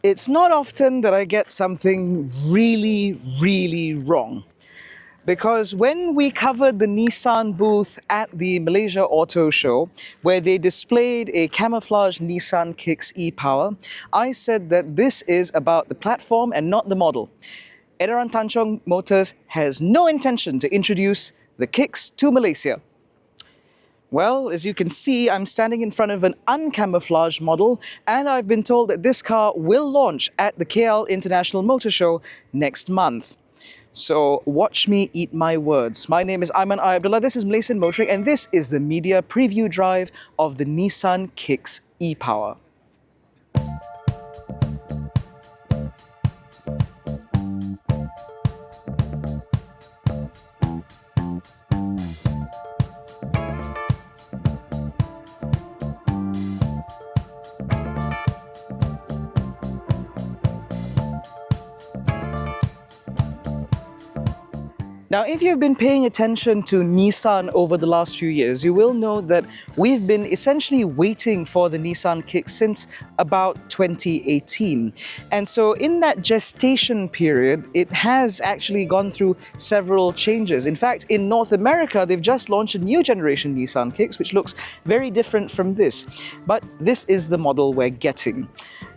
It's not often that I get something really wrong. Because when we covered the Nissan booth at the Malaysia Auto Show, where they displayed a camouflage Nissan Kicks e-Power, I said that this is about the platform and not the model. Edaran Tanjung Motors has no intention to introduce the Kicks to Malaysia. Well, as you can see, I'm standing in front of an uncamouflaged model, and I've been told that this car will launch at the KL International Motor Show next month. So watch me eat my words. My name is AIMAN ABDULLAH, this is Malaysian Motoring, and this is the media preview drive of the Nissan Kicks e-Power. Now, if you've been paying attention to Nissan over the last few years, you will know that we've been essentially waiting for the Nissan Kicks since about 2018. And so in that gestation period, it has actually gone through several changes. In fact, in North America, they've just launched a new generation Nissan Kicks, which looks very different from this. But this is the model we're getting.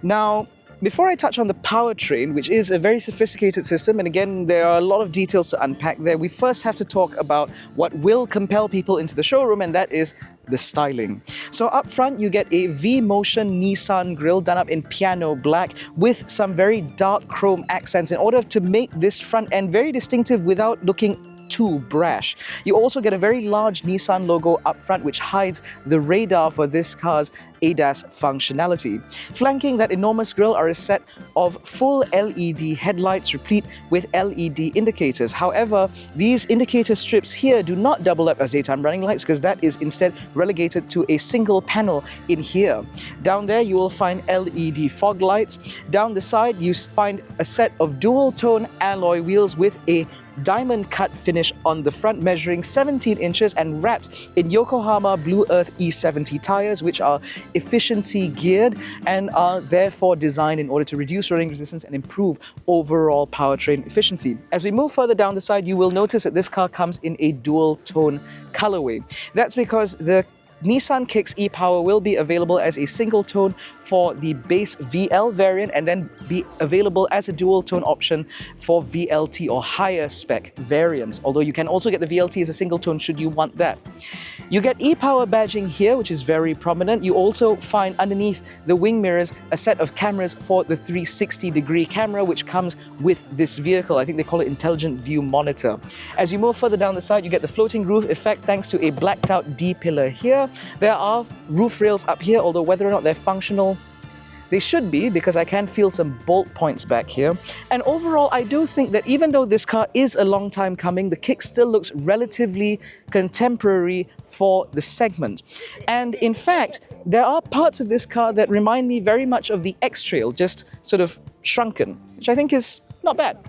Now, before I touch on the powertrain, which is a very sophisticated system, and again, there are a lot of details to unpack there, we first have to talk about what will compel people into the showroom, and that is the styling. So up front, you get a V-Motion Nissan grille done up in piano black with some very dark chrome accents in order to make this front end very distinctive without looking too brash. You also get a very large Nissan logo up front which hides the radar for this car's ADAS functionality. Flanking that enormous grille are a set of full LED headlights replete with LED indicators. However, these indicator strips here do not double up as daytime running lights because that is instead relegated to a single panel in here. Down there you will find LED fog lights. Down the side you find a set of dual tone alloy wheels with a diamond cut finish on the front, measuring 17 inches and wrapped in Yokohama Blue Earth E70 tires, which are efficiency geared and are therefore designed in order to reduce rolling resistance and improve overall powertrain efficiency. As we move further down the side, you will notice that this car comes in a dual tone colorway. That's because the Nissan Kicks e-Power will be available as a single tone for the base VL variant and then be available as a dual tone option for VLT or higher spec variants, although you can also get the VLT as a single tone should you want that. You get e-Power badging here, which is very prominent. You also find underneath the wing mirrors a set of cameras for the 360-degree camera, which comes with this vehicle. I think they call it Intelligent View Monitor. As you move further down the side, you get the floating roof effect thanks to a blacked out D-pillar here. There are roof rails up here, although whether or not they're functional, they should be, because I can feel some bolt points back here. And overall, I do think that even though this car is a long time coming, the Kick still looks relatively contemporary for the segment. And in fact, there are parts of this car that remind me very much of the X-Trail, just sort of shrunken, which I think is not bad.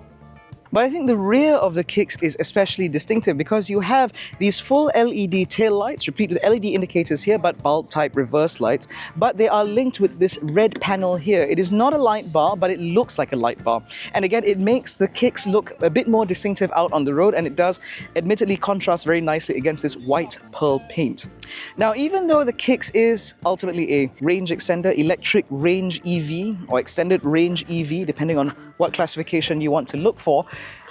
But I think the rear of the Kicks is especially distinctive because you have these full LED tail lights, replete with LED indicators here, but bulb type reverse lights, but they are linked with this red panel here. It is not a light bar, but it looks like a light bar. And again, it makes the Kicks look a bit more distinctive out on the road, and it does admittedly contrast very nicely against this white pearl paint. Now, even though the Kicks is ultimately a range extender, electric range EV, or extended range EV, depending on what classification you want to look for,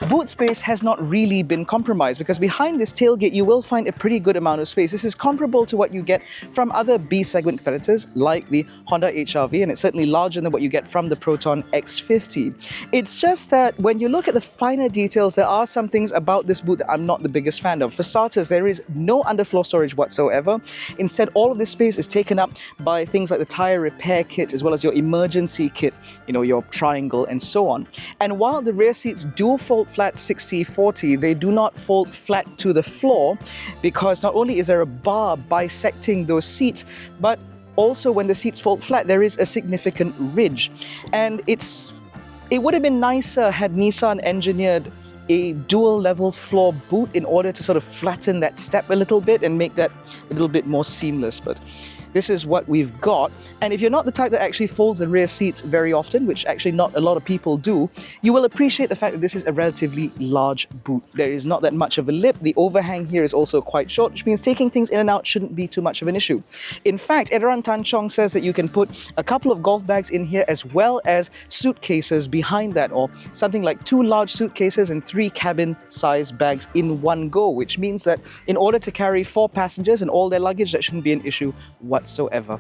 boot space has not really been compromised because behind this tailgate you will find a pretty good amount of space. This is comparable to what you get from other B-segment competitors like the Honda HR-V, and it's certainly larger than what you get from the Proton X50. It's just that when you look at the finer details, there are some things about this boot that I'm not the biggest fan of. For starters, there is no underfloor storage whatsoever. Instead, all of this space is taken up by things like the tire repair kit as well as your emergency kit, your triangle and so on. And while the rear seats do fold flat 60-40, they do not fold flat to the floor because not only is there a bar bisecting those seats, but also when the seats fold flat, there is a significant ridge. And it would have been nicer had Nissan engineered a dual level floor boot in order to sort of flatten that step a little bit and make that a little bit more seamless. But this is what we've got. And if you're not the type that actually folds the rear seats very often, which actually not a lot of people do, you will appreciate the fact that this is a relatively large boot. There is not that much of a lip. The overhang here is also quite short, which means taking things in and out shouldn't be too much of an issue. In fact, Edaran Tan Chong says that you can put a couple of golf bags in here as well as suitcases behind that, or something like 2 large suitcases and 3 cabin-sized bags in one go, which means that in order to carry 4 passengers and all their luggage, that shouldn't be an issue whatsoever.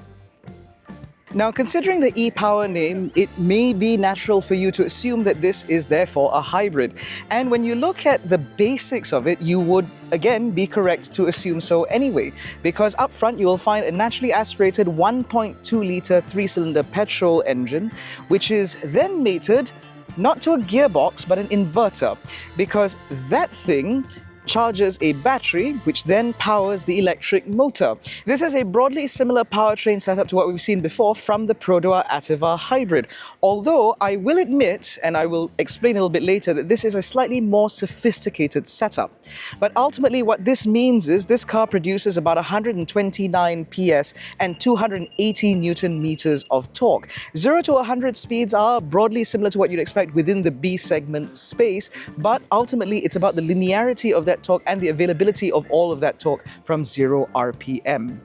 Now, considering the e-Power name, it may be natural for you to assume that this is therefore a hybrid. And when you look at the basics of it, you would again be correct to assume so anyway, because up front you will find a naturally aspirated 1.2-litre 3-cylinder petrol engine, which is then mated not to a gearbox but an inverter, because that thing charges a battery which then powers the electric motor. This is a broadly similar powertrain setup to what we've seen before from the Produa Ativa hybrid. Although I will admit, and I will explain a little bit later, that this is a slightly more sophisticated setup. But ultimately what this means is this car produces about 129 PS and 280 Newton meters of torque. 0 to 100 speeds are broadly similar to what you'd expect within the B segment space, but ultimately it's about the linearity of that torque and the availability of all of that torque from 0 RPM.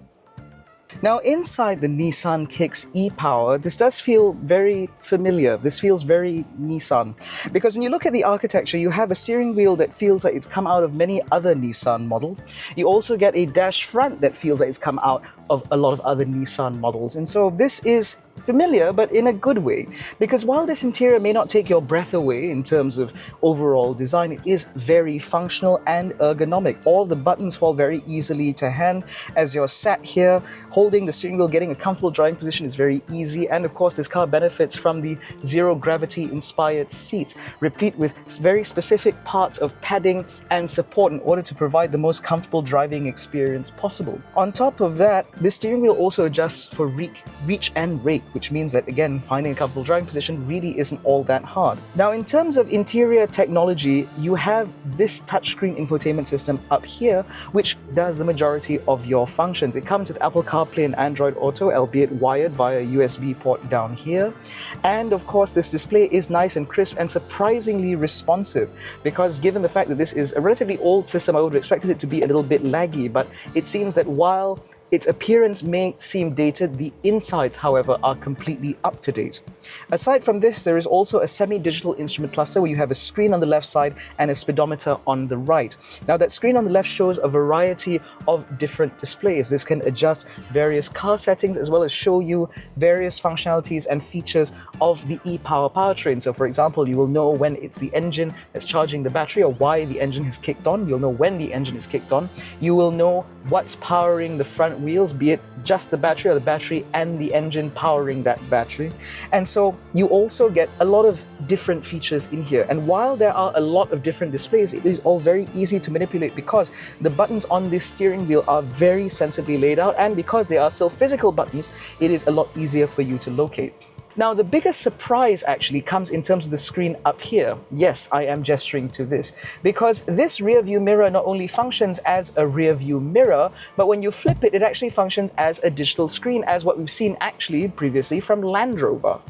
Now, inside the Nissan Kicks e-Power, this does feel very familiar. This feels very Nissan. Because when you look at the architecture, you have a steering wheel that feels like it's come out of many other Nissan models. You also get a dash front that feels like it's come out of a lot of other Nissan models. And so this is familiar, but in a good way. Because while this interior may not take your breath away in terms of overall design, it is very functional and ergonomic. All the buttons fall very easily to hand. As you're sat here, holding the steering wheel, getting a comfortable driving position is very easy. And of course, this car benefits from the zero-gravity inspired seats, replete with very specific parts of padding and support in order to provide the most comfortable driving experience possible. On top of that, the steering wheel also adjusts for reach and rake, which means that, again, finding a comfortable driving position really isn't all that hard. Now, in terms of interior technology, you have this touchscreen infotainment system up here, which does the majority of your functions. It comes with Apple CarPlay and Android Auto, albeit wired via USB port down here. And of course, this display is nice and crisp and surprisingly responsive, because given the fact that this is a relatively old system, I would have expected it to be a little bit laggy, but it seems that while its appearance may seem dated, the insides, however, are completely up to date. Aside from this, there is also a semi-digital instrument cluster where you have a screen on the left side and a speedometer on the right. Now, that screen on the left shows a variety of different displays. This can adjust various car settings as well as show you various functionalities and features of the e-Power powertrain. So, for example, you will know when it's the engine that's charging the battery or why the engine has kicked on. You'll know when the engine is kicked on. You will know what's powering the front wheels, be it just the battery or the battery and the engine powering that battery. And so you also get a lot of different features in here. And while there are a lot of different displays, it is all very easy to manipulate because the buttons on this steering wheel are very sensibly laid out, and because they are still physical buttons, it is a lot easier for you to locate. Now, the biggest surprise actually comes in terms of the screen up here. Yes, I am gesturing to this, because this rear view mirror not only functions as a rear view mirror, but when you flip it, it actually functions as a digital screen, as what we've seen actually previously from Land Rover.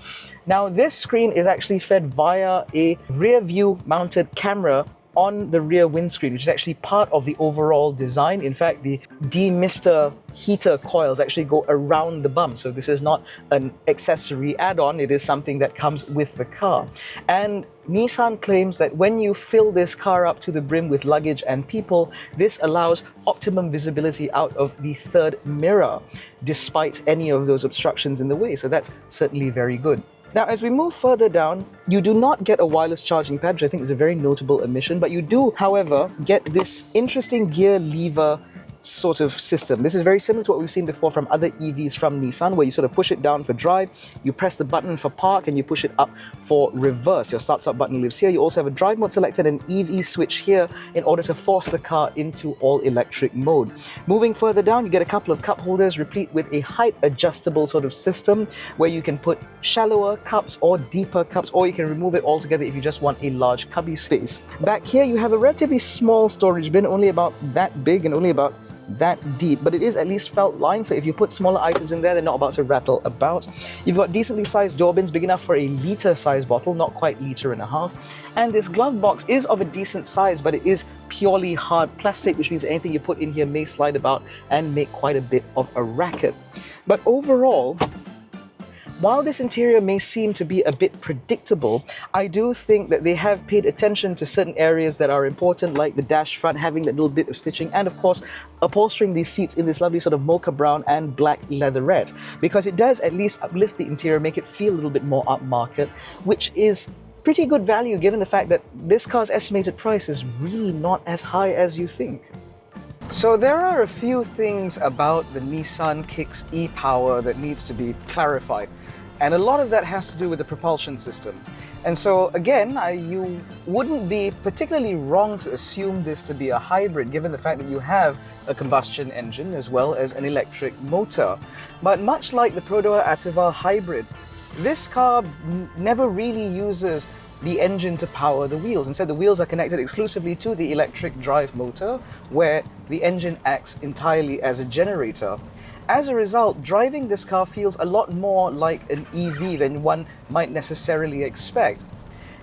Now, this screen is actually fed via a rear view mounted camera on the rear windscreen, which is actually part of the overall design. In fact, the demister heater coils actually go around the bump. So this is not an accessory add-on, it is something that comes with the car. And Nissan claims that when you fill this car up to the brim with luggage and people, this allows optimum visibility out of the third mirror, despite any of those obstructions in the way. So that's certainly very good. Now, as we move further down, you do not get a wireless charging pad, which I think is a very notable omission, but you do, however, get this interesting gear lever sort of system. This is very similar to what we've seen before from other EVs from Nissan, where you sort of push it down for drive, you press the button for park, and you push it up for reverse. Your start-stop button lives here. You also have a drive mode selected and an EV switch here in order to force the car into all-electric mode. Moving further down, you get a couple of cup holders replete with a height-adjustable sort of system where you can put shallower cups or deeper cups, or you can remove it altogether if you just want a large cubby space. Back here, you have a relatively small storage bin, only about that big and only about that deep, but it is at least felt lined, so if you put smaller items in there, they're not about to rattle about. You've got decently sized door bins, big enough for a litre size bottle, not quite litre and a half. And this glove box is of a decent size, but it is purely hard plastic, which means anything you put in here may slide about and make quite a bit of a racket. But overall, while this interior may seem to be a bit predictable, I do think that they have paid attention to certain areas that are important, like the dash front having that little bit of stitching, and of course upholstering these seats in this lovely sort of mocha brown and black leatherette, because it does at least uplift the interior, make it feel a little bit more upmarket, which is pretty good value given the fact that this car's estimated price is really not as high as you think. So there are a few things about the Nissan Kicks e-Power that needs to be clarified. And a lot of that has to do with the propulsion system. And so again, you wouldn't be particularly wrong to assume this to be a hybrid, given the fact that you have a combustion engine as well as an electric motor. But much like the Prodoa Ativa hybrid, this car never really uses the engine to power the wheels. Instead, the wheels are connected exclusively to the electric drive motor, where the engine acts entirely as a generator. As a result, driving this car feels a lot more like an EV than one might necessarily expect.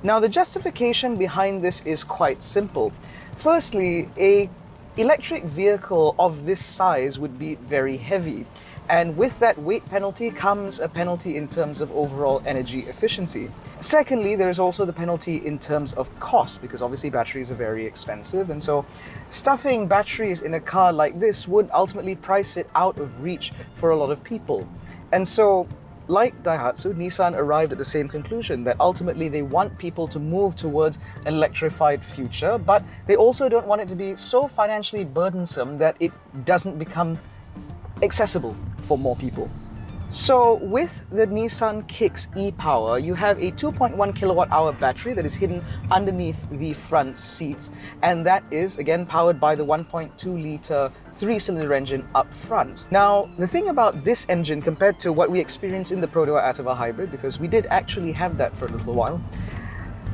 Now, the justification behind this is quite simple. Firstly, an electric vehicle of this size would be very heavy. And with that weight penalty comes a penalty in terms of overall energy efficiency. Secondly, there is also the penalty in terms of cost, because obviously batteries are very expensive, and so stuffing batteries in a car like this would ultimately price it out of reach for a lot of people. And so, like Daihatsu, Nissan arrived at the same conclusion, that ultimately they want people to move towards an electrified future, but they also don't want it to be so financially burdensome that it doesn't become accessible for more people. So with the Nissan Kicks e-Power, you have a 2.1 kilowatt hour battery that is hidden underneath the front seats, and that is again powered by the 1.2 litre 3-cylinder engine up front. Now, the thing about this engine compared to what we experienced in the Prodoa Ativa hybrid, because we did actually have that for a little while,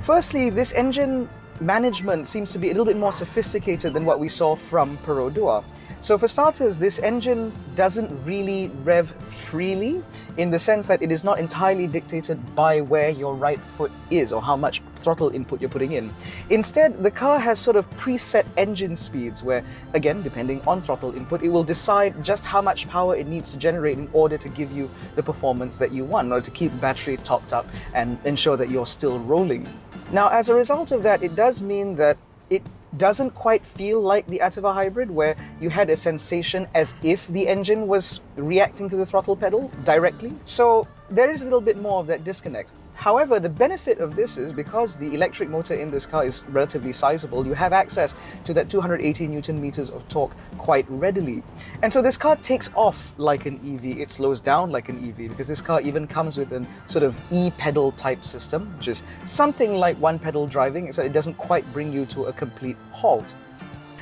firstly, this engine management seems to be a little bit more sophisticated than what we saw from Perodua. So for starters, this engine doesn't really rev freely, in the sense that it is not entirely dictated by where your right foot is or how much throttle input you're putting in. Instead, the car has sort of preset engine speeds where, again, depending on throttle input, it will decide just how much power it needs to generate in order to give you the performance that you want, in order to keep battery topped up and ensure that you're still rolling. Now, as a result of that, it does mean that it doesn't quite feel like the Ativa hybrid, where you had a sensation as if the engine was reacting to the throttle pedal directly. So there is a little bit more of that disconnect. However, the benefit of this is because the electric motor in this car is relatively sizable, you have access to that 280 Newton meters of torque quite readily. And so this car takes off like an EV, it slows down like an EV, because this car even comes with a sort of e-pedal type system, which is something like one-pedal driving, except it doesn't quite bring you to a complete halt.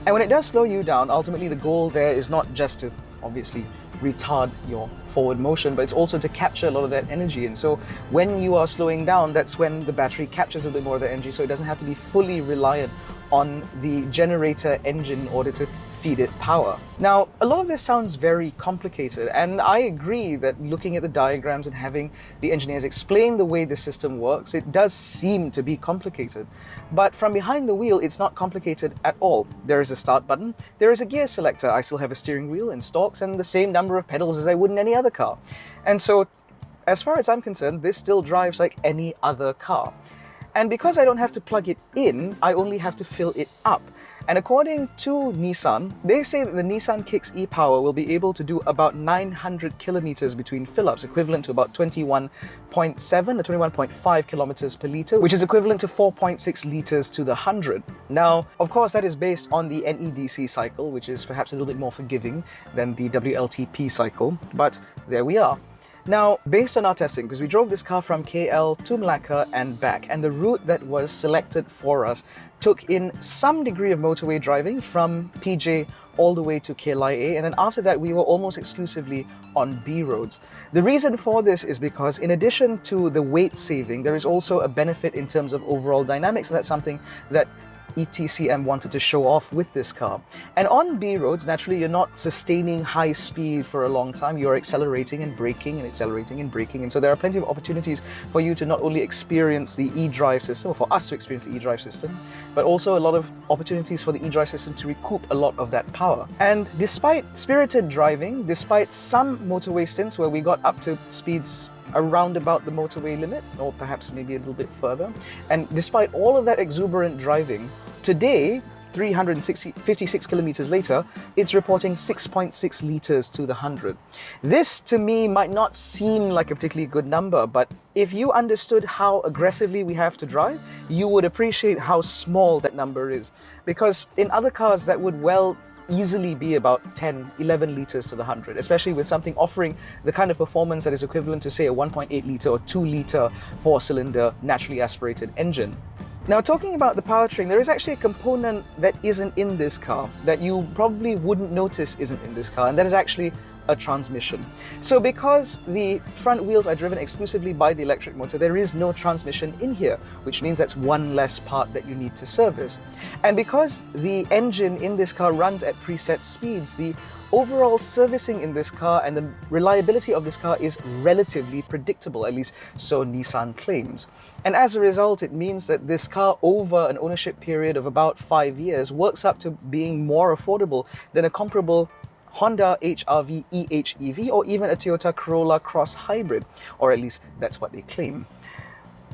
And when it does slow you down, ultimately the goal there is not just to obviously retard your forward motion, but it's also to capture a lot of that energy. And so when you are slowing down, that's when the battery captures a bit more of the energy, so it doesn't have to be fully reliant on the generator engine in order to feed it power. Now, a lot of this sounds very complicated, and I agree that looking at the diagrams and having the engineers explain the way the system works, it does seem to be complicated. But from behind the wheel, it's not complicated at all. There is a start button, there is a gear selector, I still have a steering wheel and stalks and the same number of pedals as I would in any other car. And so, as far as I'm concerned, this still drives like any other car. And because I don't have to plug it in, I only have to fill it up. And according to Nissan, they say that the Nissan Kicks e-Power will be able to do about 900 kilometers between fill-ups, equivalent to about 21.7 or 21.5 kilometers per liter, which is equivalent to 4.6 liters to the 100. Now, of course, that is based on the NEDC cycle, which is perhaps a little bit more forgiving than the WLTP cycle, but there we are. Now, based on our testing, because we drove this car from KL to Malacca and back, and the route that was selected for us took in some degree of motorway driving from PJ all the way to KLIA, and then after that we were almost exclusively on B roads. The reason for this is because in addition to the weight saving, there is also a benefit in terms of overall dynamics, and that's something that ETCM wanted to show off with this car. And on B roads, naturally, you're not sustaining high speed for a long time. You're accelerating and braking and accelerating and braking. And so there are plenty of opportunities for you to not only experience the e-drive system, or for us to experience the e-drive system, but also a lot of opportunities for the e-drive system to recoup a lot of that power. And despite spirited driving, despite some motorway stints where we got up to speeds around about the motorway limit, or perhaps maybe a little bit further, and despite all of that exuberant driving, today, 356 kilometers later, it's reporting 6.6 liters to the 100. This, to me, might not seem like a particularly good number, but if you understood how aggressively we have to drive, you would appreciate how small that number is. Because in other cars, that would well easily be about 10, 11 liters to the 100, especially with something offering the kind of performance that is equivalent to, say, a 1.8 liter or 2 liter 4-cylinder naturally aspirated engine. Now, talking about the powertrain, there is actually a component that isn't in this car that you probably wouldn't notice isn't in this car, and that is actually a transmission. So because the front wheels are driven exclusively by the electric motor, there is no transmission in here, which means that's one less part that you need to service. And because the engine in this car runs at preset speeds, the overall servicing in this car and the reliability of this car is relatively predictable, at least so Nissan claims. And as a result, it means that this car, over an ownership period of about 5 years, works up to being more affordable than a comparable Honda HR-V EHEV or even a Toyota Corolla Cross Hybrid, or at least that's what they claim.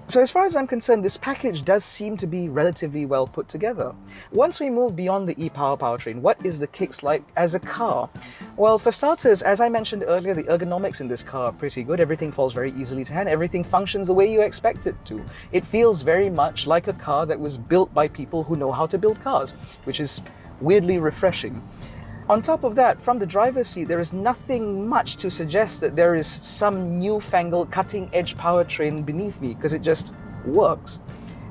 So as far as I'm concerned, this package does seem to be relatively well put together. Once we move beyond the e-Power powertrain, what is the kicks like as a car? Well, for starters, as I mentioned earlier, the ergonomics in this car are pretty good. Everything falls very easily to hand. Everything functions the way you expect it to. It feels very much like a car that was built by people who know how to build cars, which is weirdly refreshing. On top of that, from the driver's seat, there is nothing much to suggest that there is some newfangled cutting-edge powertrain beneath me, because it just works.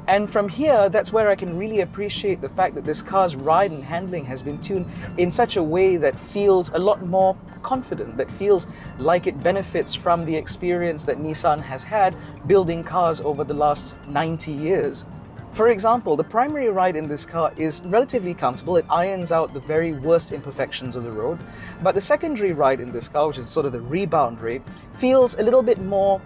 And from here, that's where I can really appreciate the fact that this car's ride and handling has been tuned in such a way that feels a lot more confident, that feels like it benefits from the experience that Nissan has had building cars over the last 90 years. For example, the primary ride in this car is relatively comfortable. It irons out the very worst imperfections of the road. But the secondary ride in this car, which is sort of the rebound rate, feels a little bit more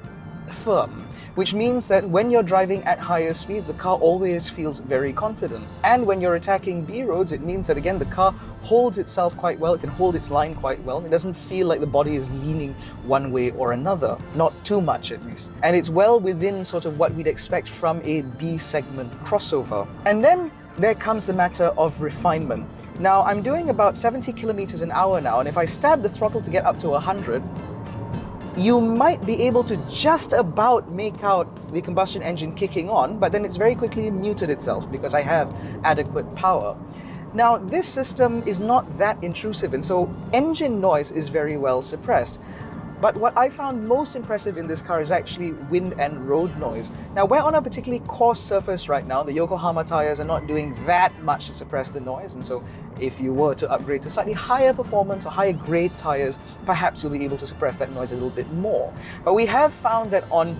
firm, which means that when you're driving at higher speeds, the car always feels very confident. And when you're attacking B roads, it means that, again, the car holds itself quite well. It can hold its line quite well. It doesn't feel like the body is leaning one way or another, not too much at least. And it's well within sort of what we'd expect from a B segment crossover. And then there comes the matter of refinement. Now, I'm doing about 70 kilometers an hour now, and if I stab the throttle to get up to 100, you might be able to just about make out the combustion engine kicking on, but then it's very quickly muted itself because I have adequate power. Now, this system is not that intrusive, and so engine noise is very well suppressed. But what I found most impressive in this car is actually wind and road noise. Now, we're on a particularly coarse surface right now. The Yokohama tires are not doing that much to suppress the noise, and so if you were to upgrade to slightly higher performance or higher grade tires, perhaps you'll be able to suppress that noise a little bit more. But we have found that on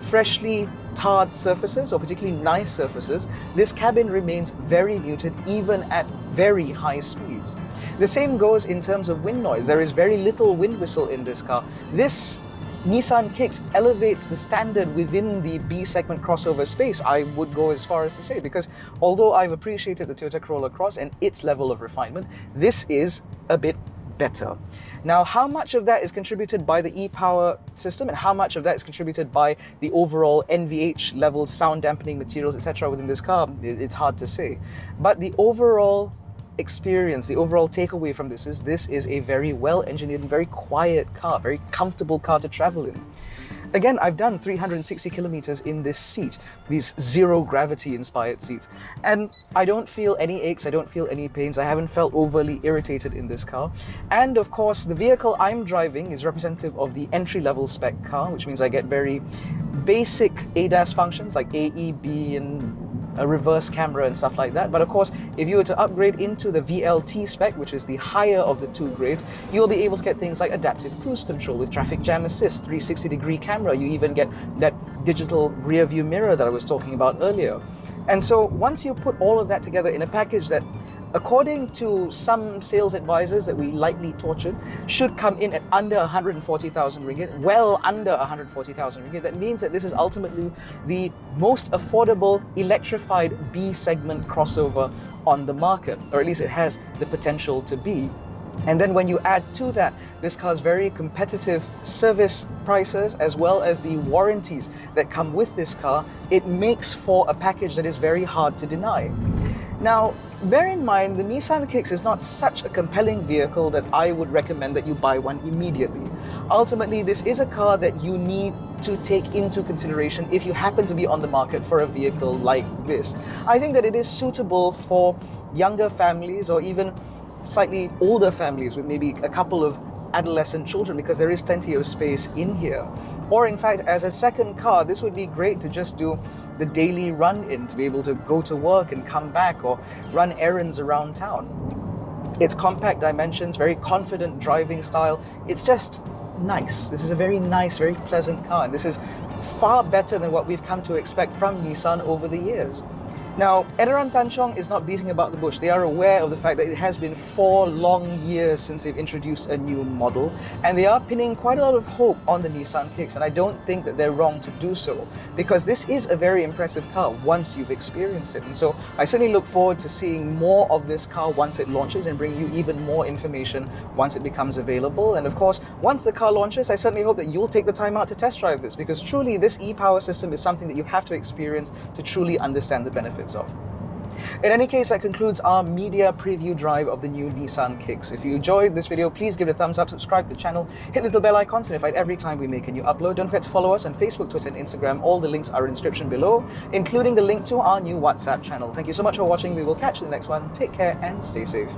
freshly tarred surfaces, or particularly nice surfaces, this cabin remains very muted even at very high speeds. The same goes in terms of wind noise. There is very little wind whistle in this car. This Nissan Kicks elevates the standard within the B segment crossover space, I would go as far as to say, because although I've appreciated the Toyota Corolla Cross and its level of refinement, this is a bit better. Now, how much of that is contributed by the e-Power system and how much of that is contributed by the overall NVH level sound dampening materials, etc. within this car, it's hard to say. But the overall experience, the overall takeaway from this is a very well engineered and very quiet car, very comfortable car to travel in. Again, I've done 360 kilometers in this seat, these zero gravity inspired seats, and I don't feel any aches, I don't feel any pains, I haven't felt overly irritated in this car. And of course, the vehicle I'm driving is representative of the entry-level spec car, which means I get very basic ADAS functions like A, E, B, and a reverse camera and stuff like that. But of course, if you were to upgrade into the VLT spec, which is the higher of the two grades, you'll be able to get things like adaptive cruise control with traffic jam assist, 360-degree camera. You even get that digital rear view mirror that I was talking about earlier. And so once you put all of that together in a package that, according to some sales advisors that we lightly tortured, should come in at under 140,000 ringgit, well under 140,000 ringgit, that means that this is ultimately the most affordable electrified B segment crossover on the market, or at least it has the potential to be. And then when you add to that this car's very competitive service prices as well as the warranties that come with this car, it makes for a package that is very hard to deny. Now, bear in mind, the Nissan Kicks is not such a compelling vehicle that I would recommend that you buy one immediately. Ultimately, this is a car that you need to take into consideration if you happen to be on the market for a vehicle like this. I think that it is suitable for younger families or even slightly older families with maybe a couple of adolescent children, because there is plenty of space in here. Or in fact, as a second car, this would be great to just do the daily run-in, to be able to go to work and come back, or run errands around town. Its compact dimensions, very confident driving style, it's just nice. This is a very nice, very pleasant car, and this is far better than what we've come to expect from Nissan over the years. Now, Edaran Tanchong is not beating about the bush. They are aware of the fact that it has been 4 long years since they've introduced a new model, and they are pinning quite a lot of hope on the Nissan Kicks, and I don't think that they're wrong to do so, because this is a very impressive car once you've experienced it. And so I certainly look forward to seeing more of this car once it launches and bring you even more information once it becomes available. And of course, once the car launches, I certainly hope that you'll take the time out to test drive this, because truly this e-power system is something that you have to experience to truly understand the benefits of. In any case, that concludes our media preview drive of the new Nissan Kicks. If you enjoyed this video, please give it a thumbs up, subscribe to the channel, hit the little bell icon to notified every time we make a new upload. Don't forget to follow us on Facebook, Twitter and Instagram. All the links are in the description below, including the link to our new WhatsApp channel. Thank you so much for watching. We will catch you in the next one. Take care and stay safe.